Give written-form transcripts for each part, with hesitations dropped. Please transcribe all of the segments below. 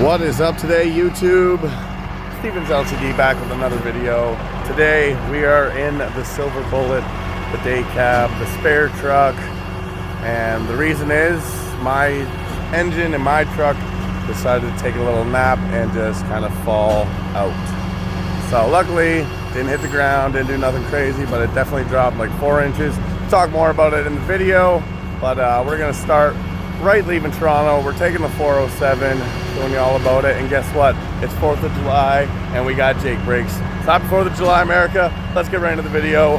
What is up today, YouTube? Steven's LCD back with another video. Today we are in the Silver Bullet, the day cab, the spare truck, and the reason is my engine in my truck decided to take a little nap and just kind of fall out. So luckily didn't hit the ground, didn't do nothing crazy, but it definitely dropped like 4 inches. Talk more about it in the video, but we're gonna start right leaving Toronto. We're taking the 407, showing you all about it. And guess what? It's 4th of July and we got Jake brakes. So happy 4th of July, America. Let's get right into the video.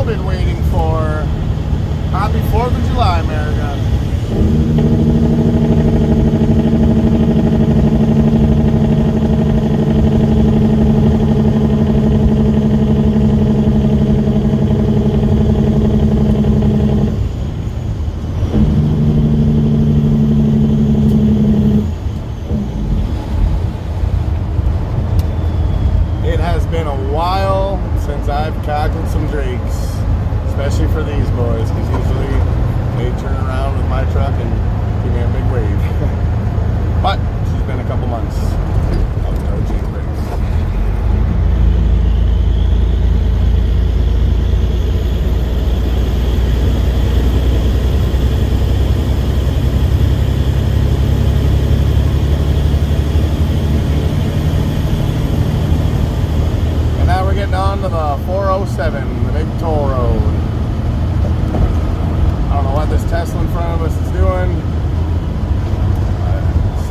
Been waiting for. Happy 4th of July, America. It has been a while since I've cackled some drakes. Especially for these boys, because usually they turn around with my truck and give me a big wave. But it's been a couple months of no Jake brakes. And now we're getting on to the 407, the big toll road. I don't know what this Tesla in front of us is doing.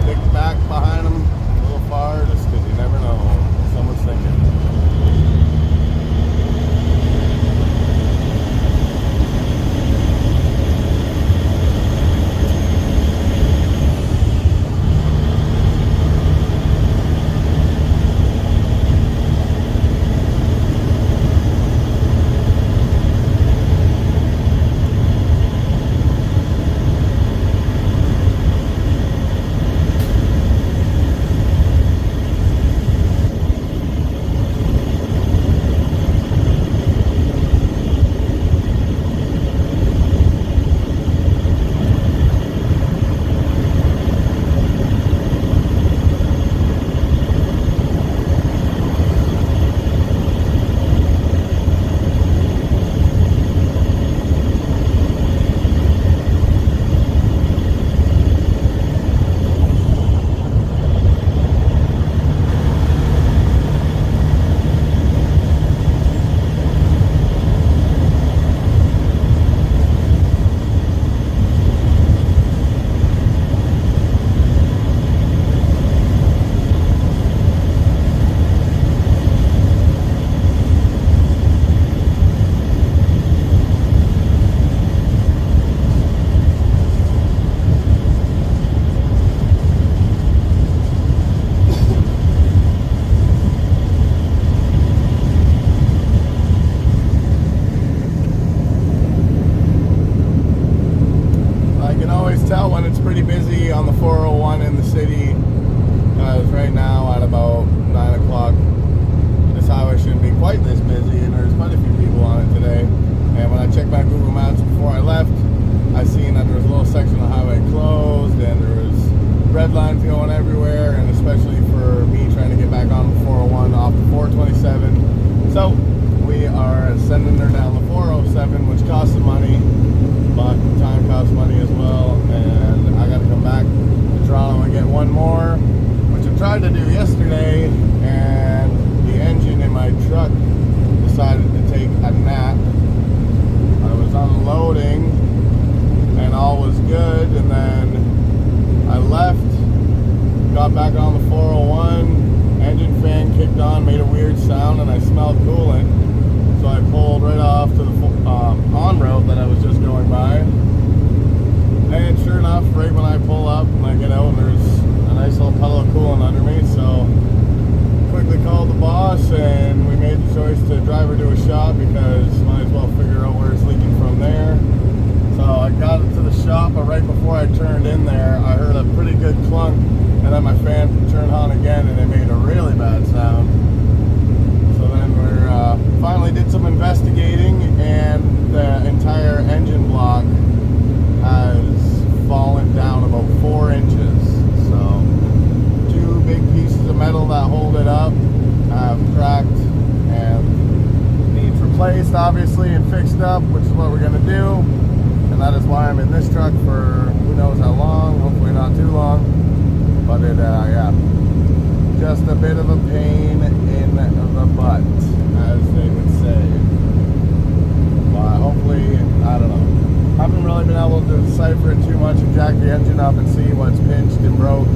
Stick back behind them a little far just because you never know what someone's thinking. made a weird sound and I smelled coolant. So I pulled right off to the on-road that I was just going by. And sure enough, right when I pull up and I get out, and there's a nice little puddle of coolant under me. So quickly called the boss, and we made the choice to drive her to a shop because might as well figure out where it's leaking from there. So I got it to the shop, but right before I turned in there, I heard a pretty good clunk, and then my fan turned on again, and it made a really bad sound. So then we finally did some investigating, and the entire engine block has fallen down about 4 inches. So 2 big pieces of metal that hold it up have cracked and needs replaced, obviously, and fixed up, which is what we're going to do. And that is why I'm in this truck for who knows how long, hopefully not too long. But it, yeah, just a bit of a pain in the butt, as they would say. But hopefully, I don't know. I haven't really been able to decipher it too much and jack the engine up and see what's pinched and broke.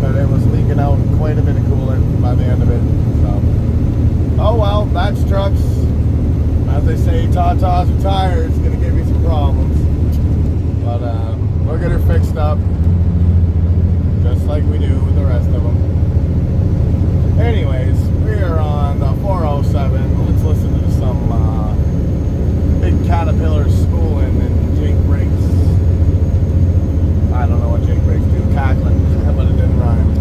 But it was leaking out quite a bit of coolant by the end of it. So, oh well, that's trucks. As they say, tatas or tires, it's going to give you some problems. But we'll get her fixed up, just like we do with the rest of them. Anyways, we are on the 407. Let's listen to some big Caterpillar spooling and jake brakes. I don't know what jake brakes do, cackling, but it didn't rhyme.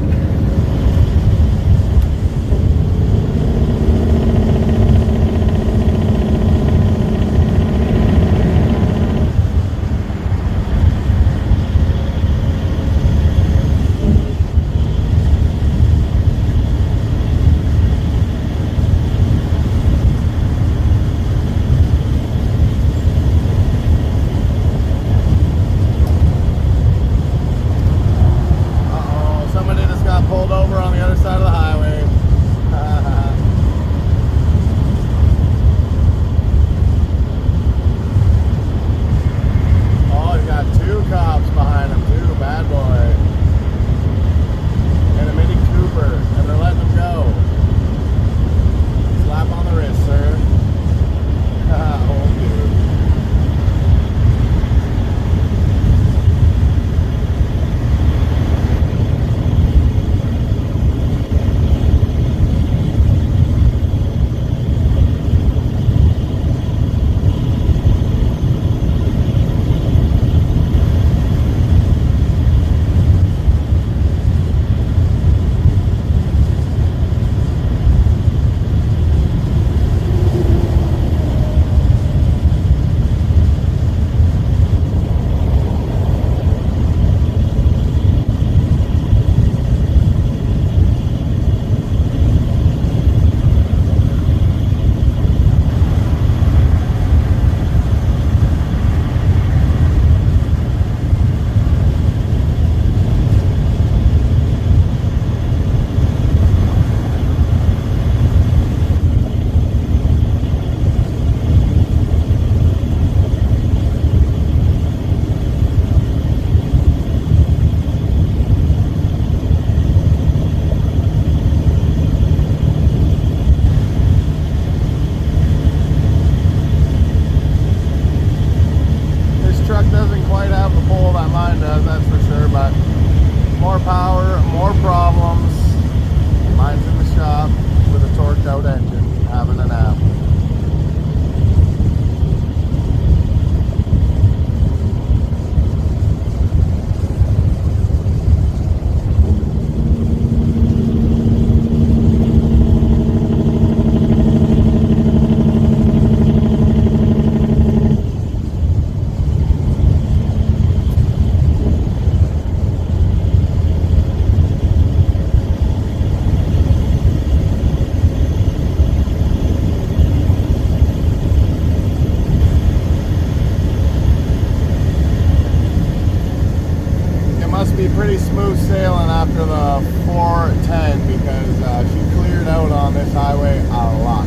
Pretty smooth sailing after the 410 because she cleared out on this highway a lot.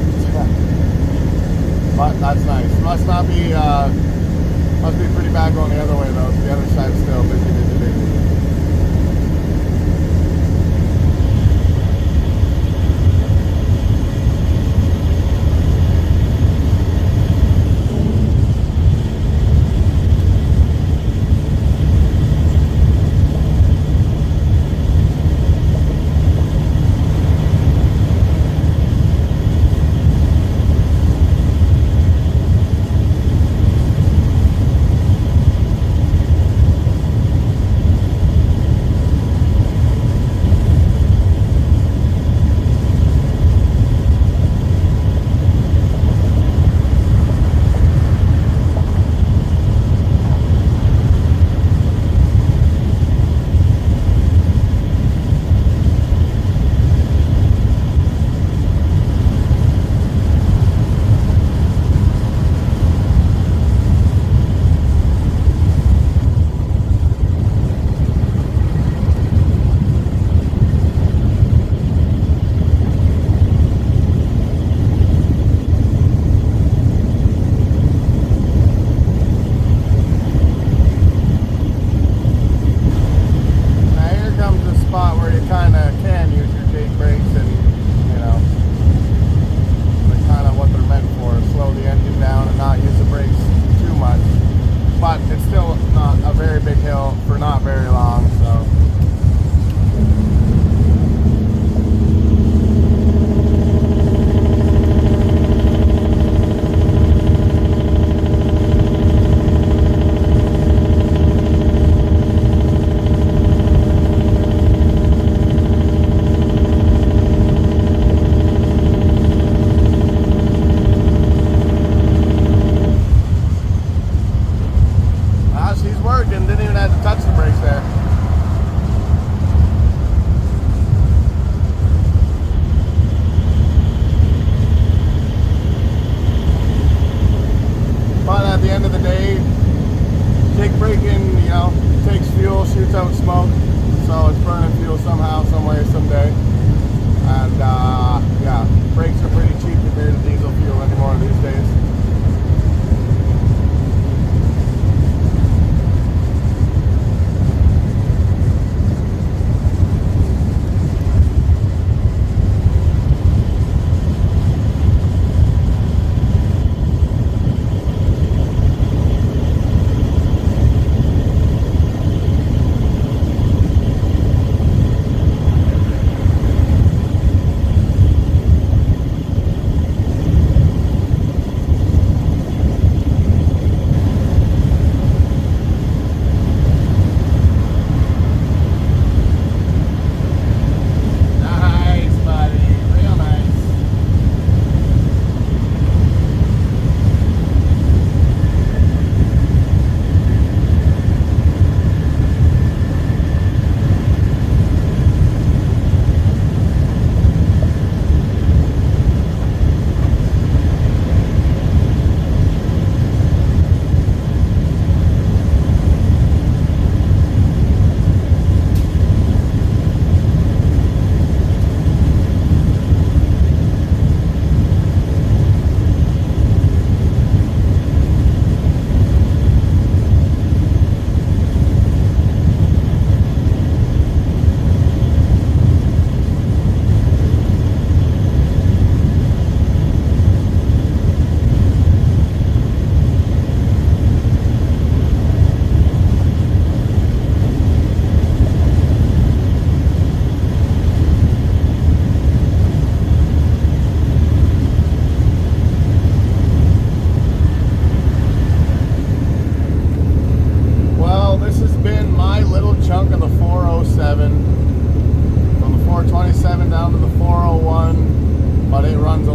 But that's nice. Must be pretty bad going the other way though. The other side's still busy.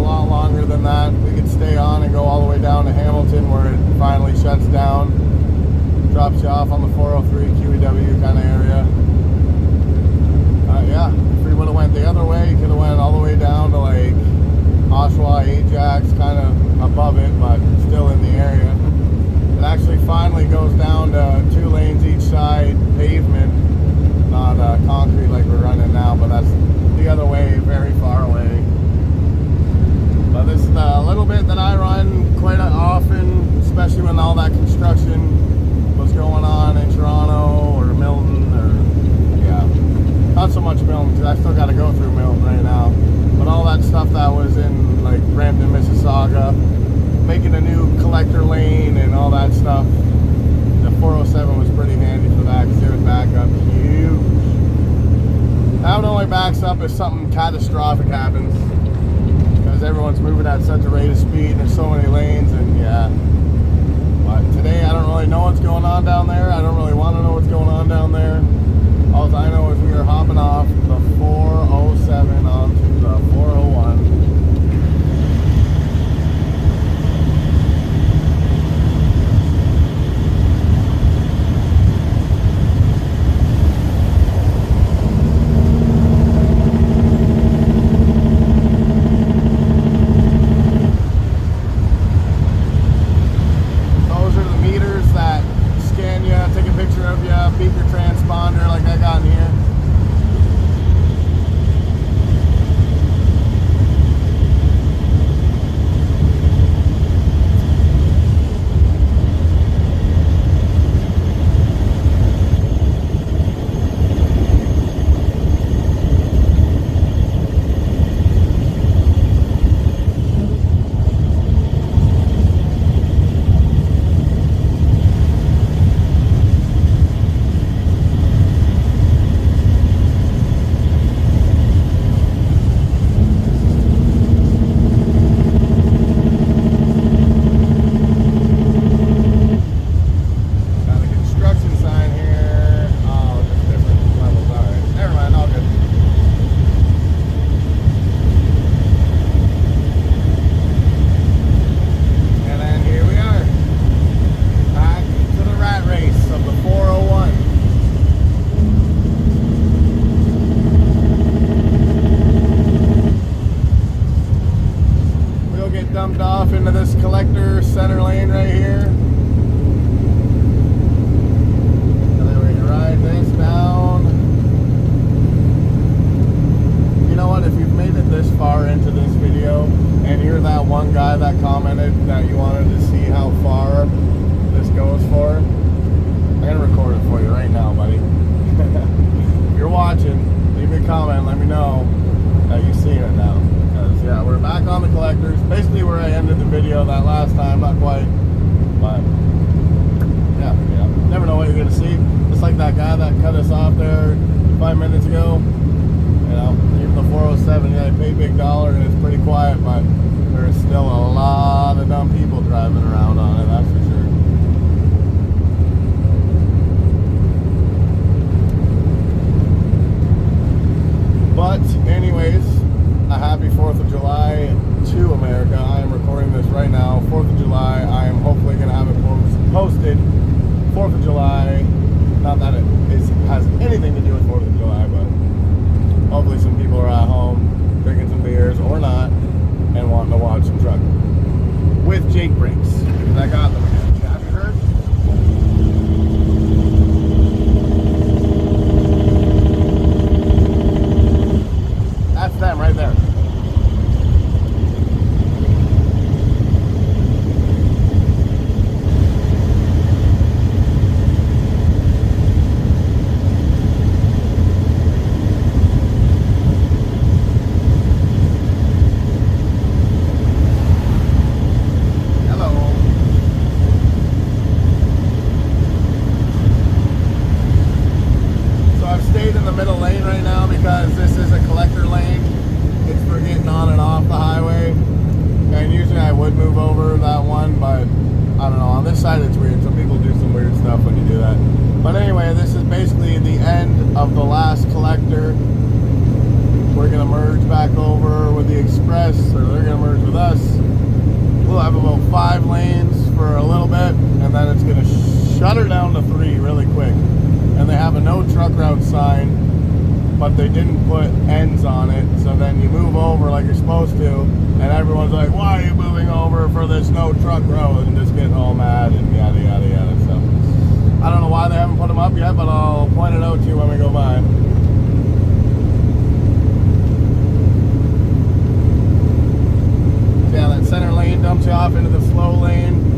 lot longer than that. We could stay on and go all the way down to Hamilton where it finally shuts down, drops you off on the 403 QEW kind of area. Yeah, if we would have went the other way, you could have went all the way down to like Oshawa, Ajax, kind of above it, but still in the area. It actually finally goes down to 2 lanes each side, pavement, not concrete like we're running now, but that's the other way, very far away. But this is the little bit that I run quite often, especially when all that construction was going on in Toronto or Milton, or yeah, not so much Milton because I still got to go through Milton right now. But all that stuff that was in like Brampton, Mississauga, making a new collector lane and all that stuff. The 407 was pretty handy for that because it would back up huge. Now it only backs up if something catastrophic happens, because everyone's moving at such a rate of speed and there's so many lanes, and yeah. But today I don't really know what's going on down there. I don't really want to know what's going on down there. All I know is we are hopping off the 407 onto the 401. Dumped off into this collector center lane right here. And then we can ride this down. You know what, if you've made it this far into this video and you're that one guy that commented that you wanted to see how far this goes for, I'm gonna record it for you right now, buddy. If you're watching, leave me a comment, let me know that you've seen it now. Yeah, we're back on the collectors. Basically where I ended the video that last time, not quite. But yeah, never know what you're gonna see. Just like that guy that cut us off there 5 minutes ago. You know, even the 407, yeah, they pay big dollar and it's pretty quiet, but there's still a lot of dumb people driving around on it, that's for sure. But anyways, a happy 4th of July to America. I am recording this right now, 4th of July. I am hopefully going to have it posted 4th of July. Not that it has anything to do with 4th of July, but hopefully some people are at home drinking some beers or not and wanting to watch some trucking with Jake brakes, because I got them again. Have you heard? That's them right there. Side it's weird. Some people do some weird stuff when you do that. But anyway, this is basically the end of the last collector. We're gonna merge back over with the express, or they're gonna merge 5 lanes for a little bit, and then it's going to shut her down to 3 really quick. And they have a no truck route sign, but they didn't put ends on it. So then you move over like you're supposed to, and everyone's like, why are you moving over for this no truck road? And just getting all mad and yada yada yada. So I don't know why they haven't put them up yet, but I'll point it out to you when we go by. So yeah, that center lane dumps you off into the slow lane.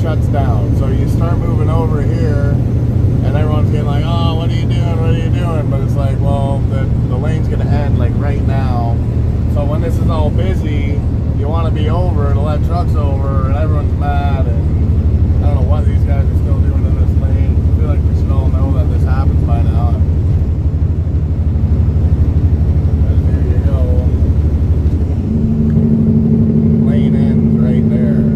Shuts down. So you start moving over here and everyone's getting like, oh, what are you doing? But it's like, well, the lane's gonna end like right now. So when this is all busy, you want to be over to let trucks over, and everyone's mad, and I don't know what these guys are still doing in this lane. I feel like we should all know that this happens by now. And there you go. Lane ends right there.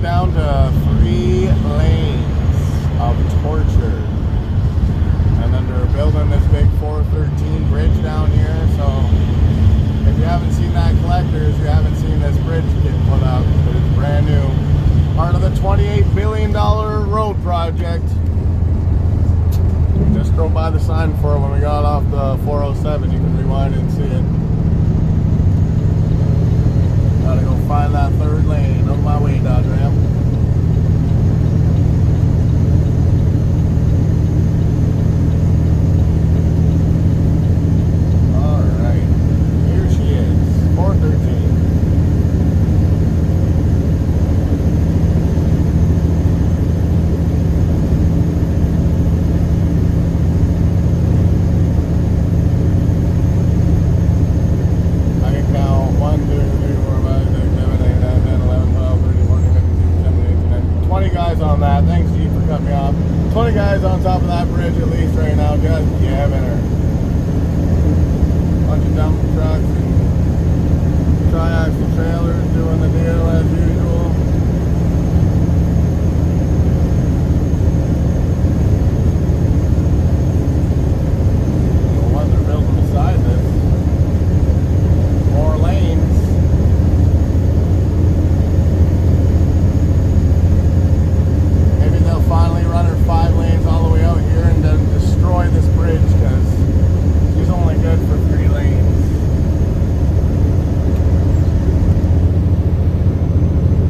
Down to 3 lanes of torture, and then they're building this big 413 bridge down here. So if you haven't seen that, collectors, you haven't seen this bridge get put up, but it's brand new, part of the $28 billion road project. Just drove by the sign for it when we got off the 407. You can rewind and see it. Gotta go find that 3rd lane. On my way, Dodge Ram. Alright. Here she is. 413. I can count 1, 2, 3, 4, 5, 6, 7, 8, 9, 10, 11, 12, 13, 14, 15, 16, 17, 18, 19, 20 guys on that. Thanks, G, for cutting me off. 20 guys on top of that bridge at least right now, just giving her. Bunch of dump trucks and tri-axle trailers doing the deal as usual. The ones they're building beside this. More lanes. Maybe they'll finally run her 5 lanes all the way out here and then destroy this bridge, because she's only good for 3 lanes.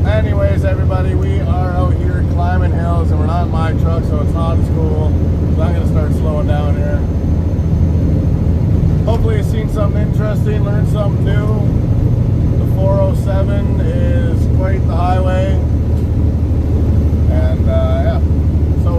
Anyways, everybody, we are out here climbing hills, and we're not in my truck, so it's not as cool. So I'm going to start slowing down here. Hopefully you've seen something interesting, learned something new. The 407 is quite the highway. And yeah, so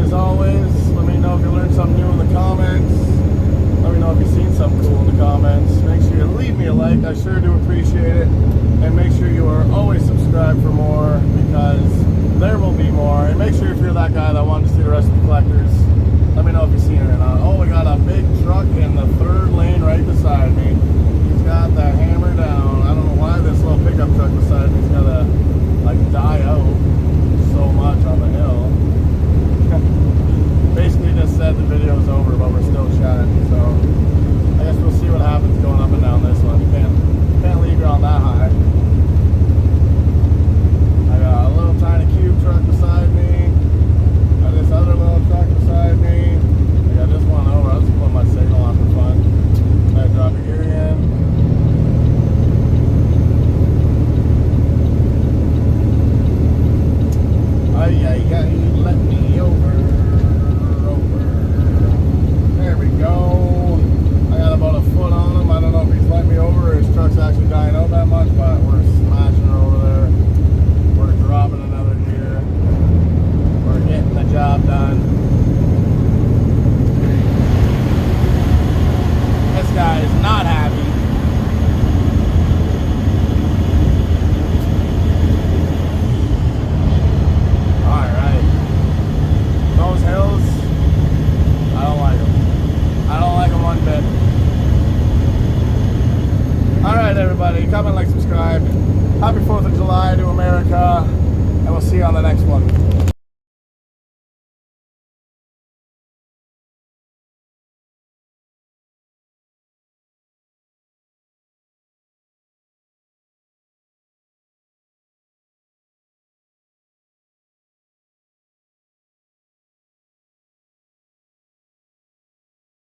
as always, let me know if you learned something new in the comments. Let me know if you've seen something cool in the comments. Make sure you leave me a like. I sure do appreciate it. And make sure you are always subscribed for more, because there will be more. And make sure if you're that guy that wants to see the rest of the collection,